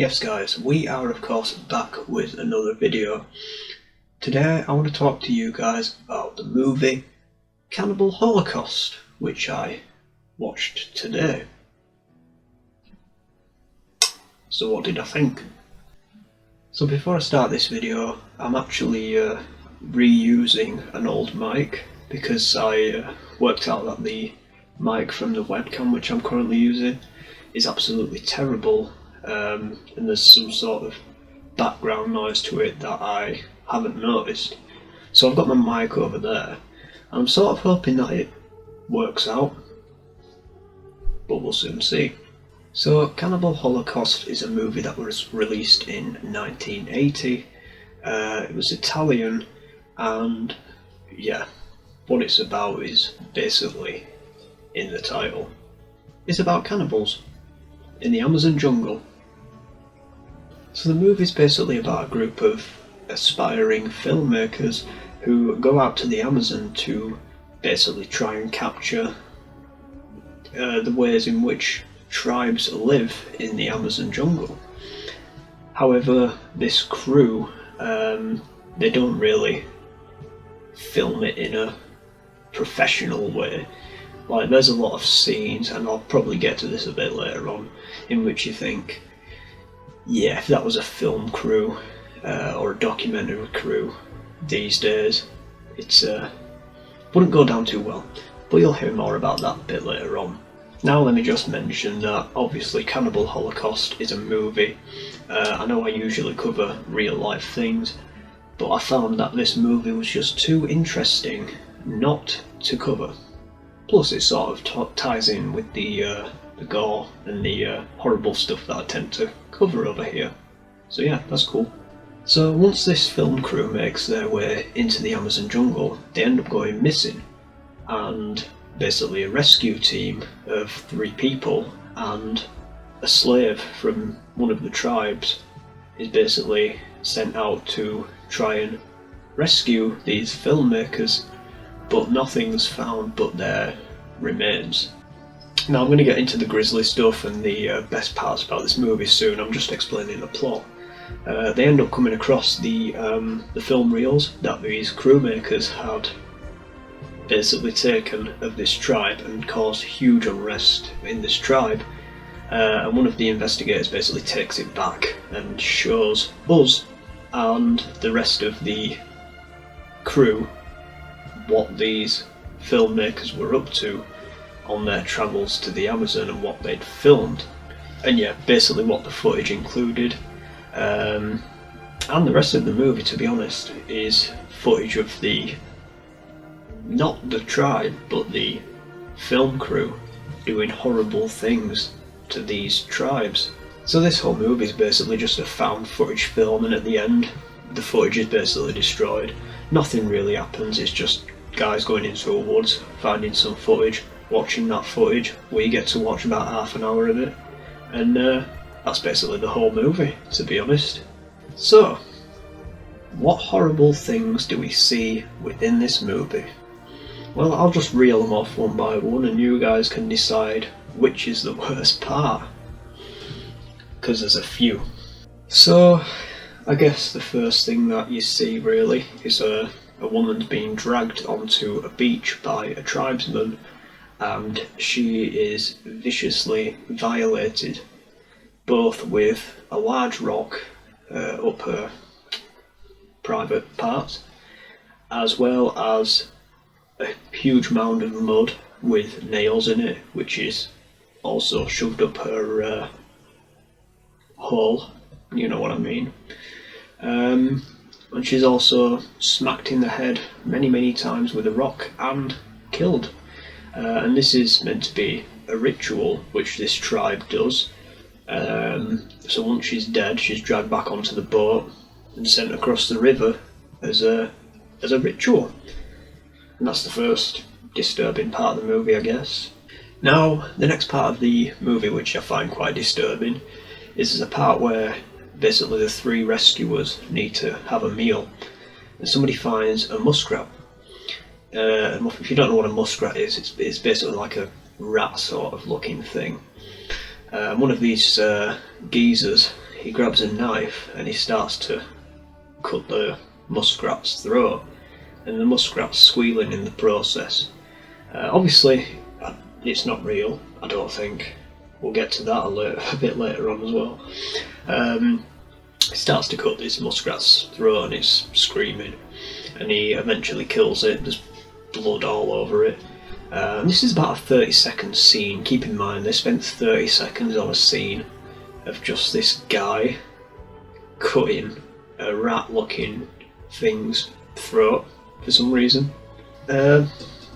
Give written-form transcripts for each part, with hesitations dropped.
Yes guys, we are of course back with another video. Today I want to talk to you guys about the movie Cannibal Holocaust, which I watched today. So what did I think? So before I start this video, I'm actually reusing an old mic because I worked out that the mic from the webcam which I'm currently using is absolutely terrible. And there's some sort of background noise to it that I haven't noticed. So I've got my mic over there, and I'm sort of hoping that it works out, but we'll soon see. So Cannibal Holocaust is a movie that was released in 1980. It was Italian, and yeah, what it's about is basically in the title. It's about cannibals in the Amazon jungle. So the movie is basically about a group of aspiring filmmakers who go out to the Amazon to basically try and capture the ways in which tribes live in the Amazon jungle. However, this crew, they don't really film it in a professional way. Like, there's a lot of scenes, and I'll probably get to this a bit later on, in which you think, yeah, if that was a film crew or a documentary crew these days, it wouldn't go down too well. But you'll hear more about that a bit later on. Now let me just mention that obviously Cannibal Holocaust is a movie. I know I usually cover real life things, but I found that this movie was just too interesting not to cover. Plus it sort of ties in with the gore and the horrible stuff that I tend to cover over here. So yeah, that's cool. So once this film crew makes their way into the Amazon jungle, they end up going missing, and basically a rescue team of 3 people and a slave from one of the tribes is basically sent out to try and rescue these filmmakers, but nothing's found but their remains. Now I'm going to get into the grisly stuff and the best parts about this movie soon. I'm just explaining the plot. They end up coming across the film reels that these crewmakers had basically taken of this tribe and caused huge unrest in this tribe. And one of the investigators basically takes it back and shows us and the rest of the crew what these filmmakers were up to on their travels to the Amazon and what they'd filmed, and yeah, basically what the footage included. And the rest of the movie, to be honest, is footage of not the tribe, but the film crew doing horrible things to these tribes. So this whole movie is basically just a found footage film, and at the end the footage is basically destroyed. Nothing really happens, it's just guys going into a woods, finding some footage, watching that footage. We get to watch about half an hour of it, and that's basically the whole movie, to be honest. So, what horrible things do we see within this movie? Well, I'll just reel them off one by one, and you guys can decide which is the worst part, because there's a few. So, I guess the first thing that you see really is a woman's being dragged onto a beach by a tribesman, and she is viciously violated, both with a large rock up her private parts, as well as a huge mound of mud with nails in it, which is also shoved up her hole, you know what I mean. And she's also smacked in the head many times with a rock and killed. And this is meant to be a ritual which this tribe does. So once she's dead, she's dragged back onto the boat and sent across the river as a ritual. And that's the first disturbing part of the movie, I guess. Now, the next part of the movie, which I find quite disturbing, is a part where basically the 3 rescuers need to have a meal, and somebody finds a muskrat. If you don't know what a muskrat is, it's basically like a rat sort of looking thing. One of these geezers, he grabs a knife and he starts to cut the muskrat's throat, and the muskrat's squealing in the process. Obviously, it's not real, I don't think. We'll get to that a bit later on as well. He starts to cut this muskrat's throat and it's screaming, and he eventually kills it. There's blood all over it. This is about a 30-second scene. Keep in mind, they spent 30 seconds on a scene of just this guy cutting a rat-looking thing's throat for some reason.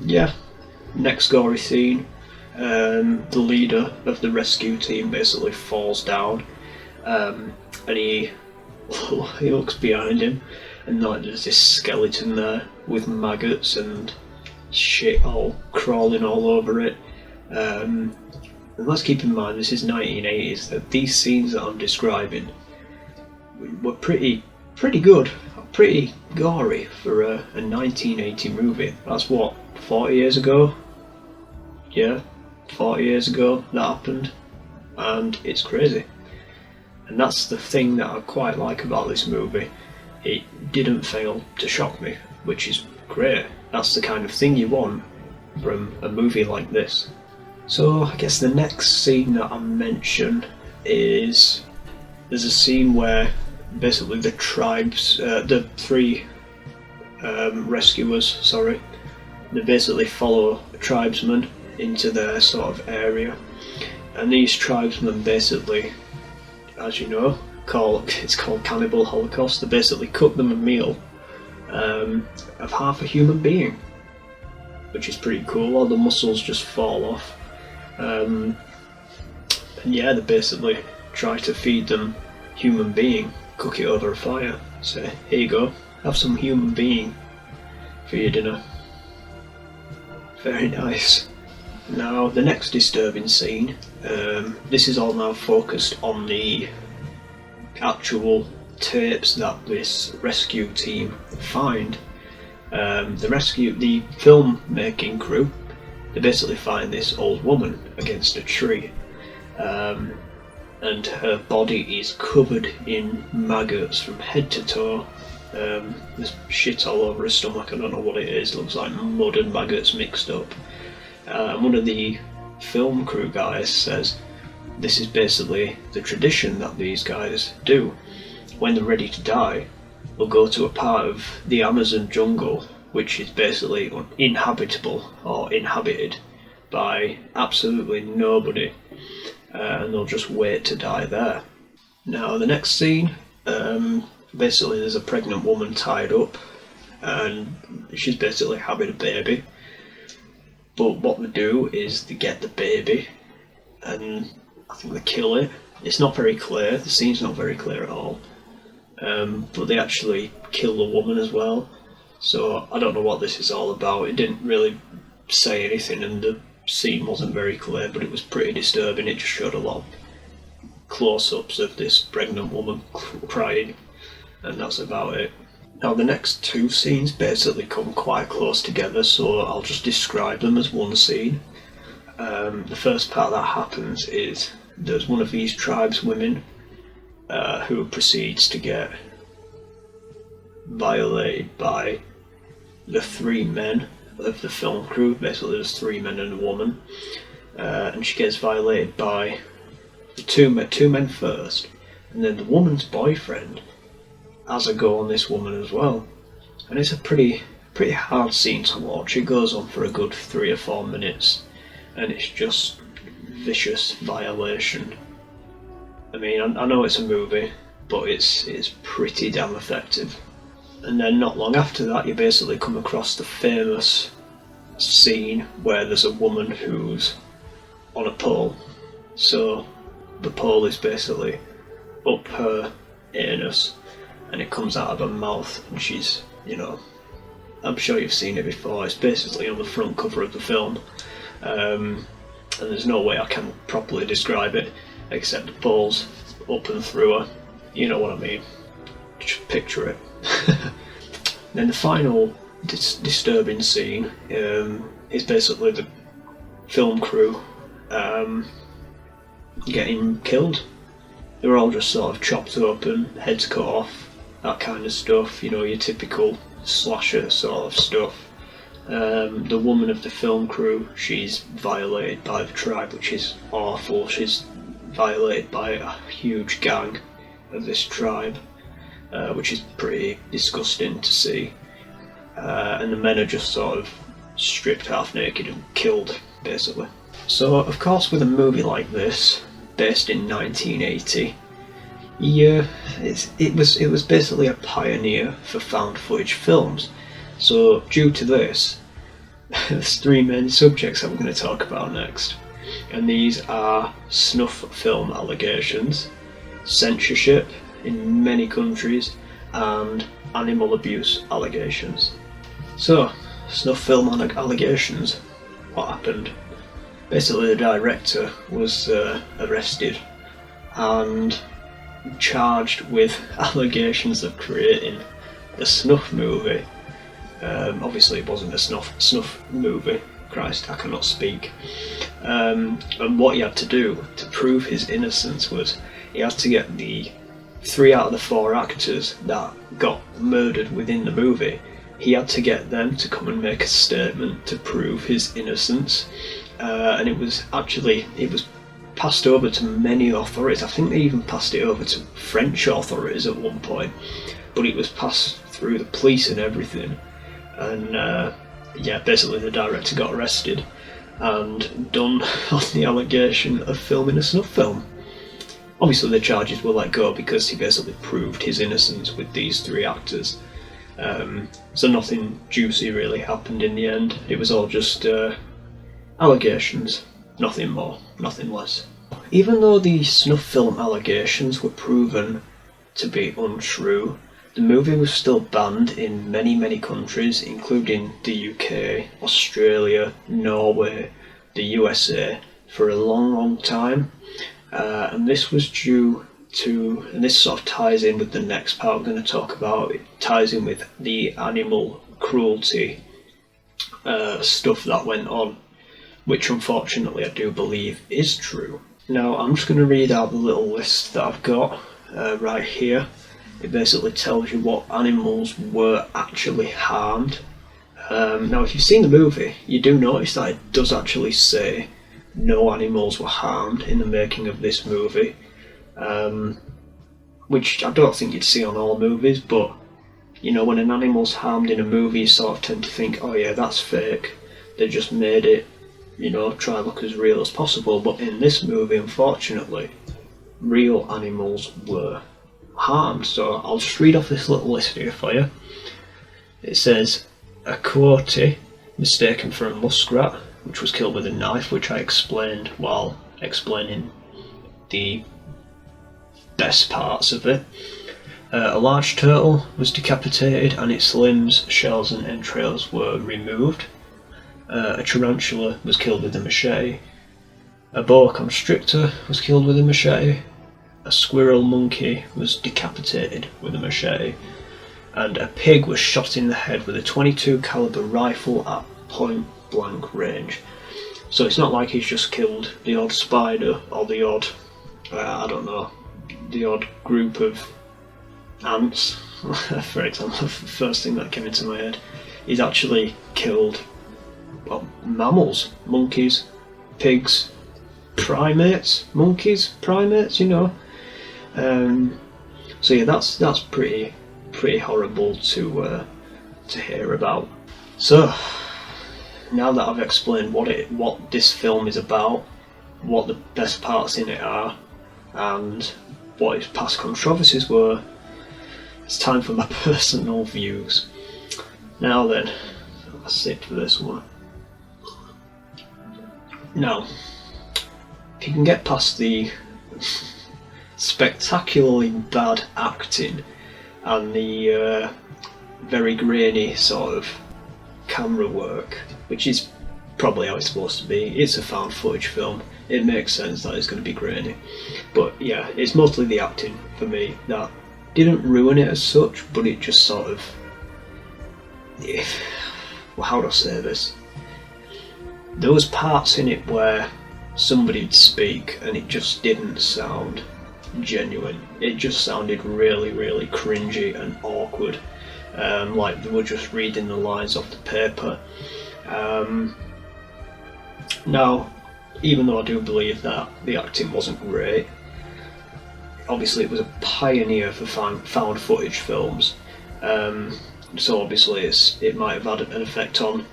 Yeah. Next gory scene. The leader of the rescue team basically falls down, and he looks behind him, and like there's this skeleton there with maggots and shit all crawling all over it. And let's keep in mind, this is 1980s, that these scenes that I'm describing were pretty good, pretty gory for a 1980 movie. That's what, 40 years ago? Yeah, 40 years ago that happened, and it's crazy. And that's the thing that I quite like about this movie. It didn't fail to shock me, which is great. That's the kind of thing you want from a movie like this. So I guess the next scene that I mention is, there's a scene where basically the tribes, the three rescuers, they basically follow a tribesman into their sort of area, and these tribesmen basically, as you know, it's called Cannibal Holocaust. They basically cook them a meal of half a human being, which is pretty cool. All the muscles just fall off, and yeah, they basically try to feed them human being, cook it over a fire. So here you go, have some human being for your dinner. Very nice. Now the next disturbing scene, this is all now focused on the actual tapes that this rescue team find. The film making crew, they basically find this old woman against a tree, and her body is covered in maggots from head to toe. There's shit all over her stomach, I don't know what it is, looks like mud and maggots mixed up. One of the film crew guys says this is basically the tradition that these guys do. When they're ready to die, they'll go to a part of the Amazon jungle which is basically uninhabitable or inhabited by absolutely nobody, and they'll just wait to die there. Now the next scene, basically there's a pregnant woman tied up and she's basically having a baby. But what they do is they get the baby and I think they kill it. It's not very clear, the scene's not very clear at all. But they actually kill the woman as well. So I don't know what this is all about. It didn't really say anything and the scene wasn't very clear, but it was pretty disturbing. It just showed a lot of close-ups of this pregnant woman crying, and that's about it. Now the next two scenes basically come quite close together, so I'll just describe them as one scene. The first part that happens is there's one of these tribeswomen who proceeds to get violated by the three men of the film crew. Basically there's three men and a woman, and she gets violated by the two men first, and then the woman's boyfriend has a go on this woman as well, and it's a pretty hard scene to watch. It goes on for a good 3 or 4 minutes and it's just vicious violation. I mean, I know it's a movie, but it's pretty damn effective. And then not long after that you basically come across the famous scene where there's a woman who's on a pole. So the pole is basically up her anus and it comes out of her mouth, and she's, you know, I'm sure you've seen it before, it's basically on the front cover of the film, and there's no way I can properly describe it except the pole's up and through her, you know what I mean, just picture it. Then the final disturbing scene is basically the film crew getting killed. They were all just sort of chopped open, heads cut off, that kind of stuff, you know, your typical slasher sort of stuff. The woman of the film crew, she's violated by the tribe, which is awful. She's violated by a huge gang of this tribe, which is pretty disgusting to see. And the men are just sort of stripped half naked and killed, basically. So, of course, with a movie like this, based in 1980, it was basically a pioneer for found footage films. So, due to this, there's three main subjects I'm going to talk about next, and these are snuff film allegations, censorship in many countries, and animal abuse allegations. So, snuff film allegations. What happened? Basically, the director was arrested and charged with allegations of creating a snuff movie. Obviously, it wasn't a snuff movie. Christ, I cannot speak. And what he had to do to prove his innocence was he had to get the 3 out of the 4 actors that got murdered within the movie. He had to get them to come and make a statement to prove his innocence. And it was passed over to many authorities. I think they even passed it over to French authorities at one point, but it was passed through the police and everything. And basically the director got arrested and done on the allegation of filming a snuff film. Obviously the charges were let go because he basically proved his innocence with these 3 actors. So nothing juicy really happened in the end. It was all just allegations, nothing more, nothing less. Even though the snuff film allegations were proven to be untrue, the movie was still banned in many countries, including the UK, Australia, Norway, the USA, for a long time. And this was due to, and this sort of ties in with the next part I'm going to talk about, it ties in with the animal cruelty stuff that went on, which unfortunately I do believe is true. Now I'm just going to read out the little list that I've got right here. It basically tells you what animals were actually harmed. Now if you've seen the movie, you do notice that it does actually say no animals were harmed in the making of this movie, which I don't think you'd see on all movies, but you know, when an animal's harmed in a movie you sort of tend to think, oh yeah, that's fake, they just made it, you know, try and look as real as possible. But in this movie, unfortunately, real animals were harmed. So I'll just read off this little list here for you. It says a coyote mistaken for a muskrat, which was killed with a knife, which I explained while explaining the best parts of it. A large turtle was decapitated and its limbs, shells and entrails were removed. A tarantula was killed with a machete. A boa constrictor was killed with a machete. A squirrel monkey was decapitated with a machete. And a pig was shot in the head with a .22 caliber rifle at point blank range. So it's not like he's just killed the odd spider or the odd, I don't know, the odd group of ants, for example, the first thing that came into my head. He's actually killed, well, mammals, monkeys, pigs, primates, you know. So yeah, that's pretty horrible to hear about. So now that I've explained what this film is about, what the best parts in it are, and what its past controversies were, it's time for my personal views. Now then, let's sit for this one. Now, if you can get past the spectacularly bad acting and the very grainy sort of camera work, which is probably how it's supposed to be. It's a found footage film. It makes sense that it's going to be grainy. But yeah, it's mostly the acting for me that didn't ruin it as such, but it just sort of... well, how do I say this? There was parts in it where somebody'd speak and it just didn't sound genuine. It just sounded really, really cringy and awkward, like they were just reading the lines off the paper. Now, even though I do believe that the acting wasn't great, obviously it was a pioneer for found footage films, so obviously it might have had an effect on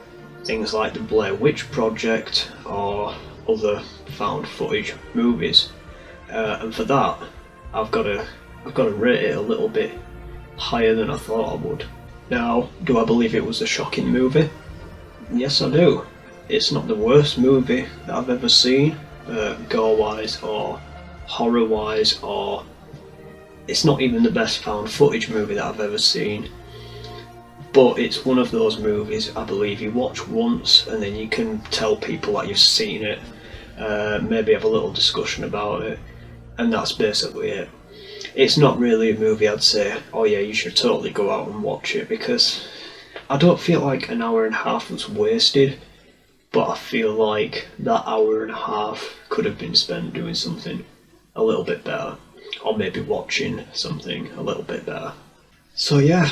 things like the Blair Witch Project or other found footage movies, and for that I've got to rate it a little bit higher than I thought I would. Now, do I believe it was a shocking movie? Yes, I do. It's not the worst movie that I've ever seen, gore-wise or horror-wise, or it's not even the best found footage movie that I've ever seen. But it's one of those movies I believe you watch once and then you can tell people that you've seen it, maybe have a little discussion about it, and that's basically it. It's not really a movie I'd say, oh yeah, you should totally go out and watch it, because I don't feel like an hour and a half was wasted, but I feel like that hour and a half could have been spent doing something a little bit better, or maybe watching something a little bit better. So yeah,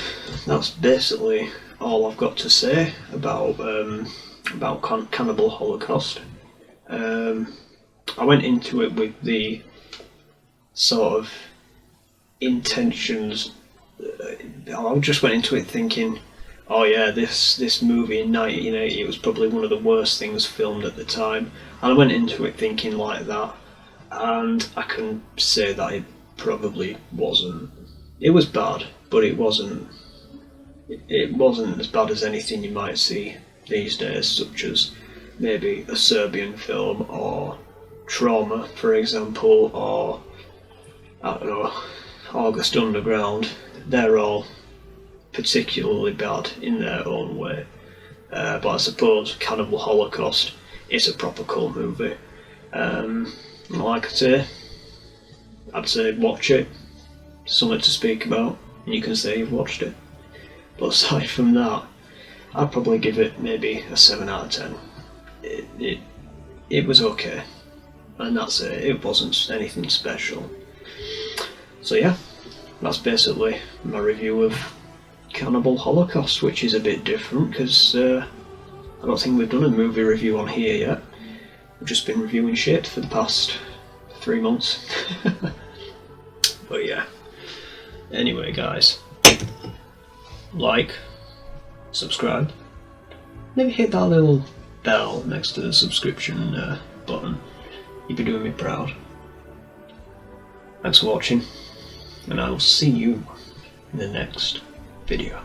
that's basically all I've got to say about Cannibal Holocaust. I went into it with the sort of intentions. I just went into it thinking, oh yeah, this movie in 1980 was probably one of the worst things filmed at the time, and I went into it thinking like that, and I can say that it probably wasn't. It was bad, but it wasn't as bad as anything you might see these days, such as maybe a Serbian film or Trauma, for example, or I don't know, August Underground. They're all particularly bad in their own way, but I suppose Cannibal Holocaust is a proper cult movie. Like I say, I'd say watch it, something to speak about, and you can say you've watched it. But aside from that, I'd probably give it maybe a 7 out of 10. It was okay, and that's it. It wasn't anything special. So yeah, that's basically my review of Cannibal Holocaust, which is a bit different because I don't think we've done a movie review on here yet. We've just been reviewing shit for the past 3 months. But yeah, anyway guys, like, subscribe, maybe hit that little bell next to the subscription button. You'd be doing me proud. Thanks for watching, and I will see you in the next video.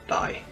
Bye.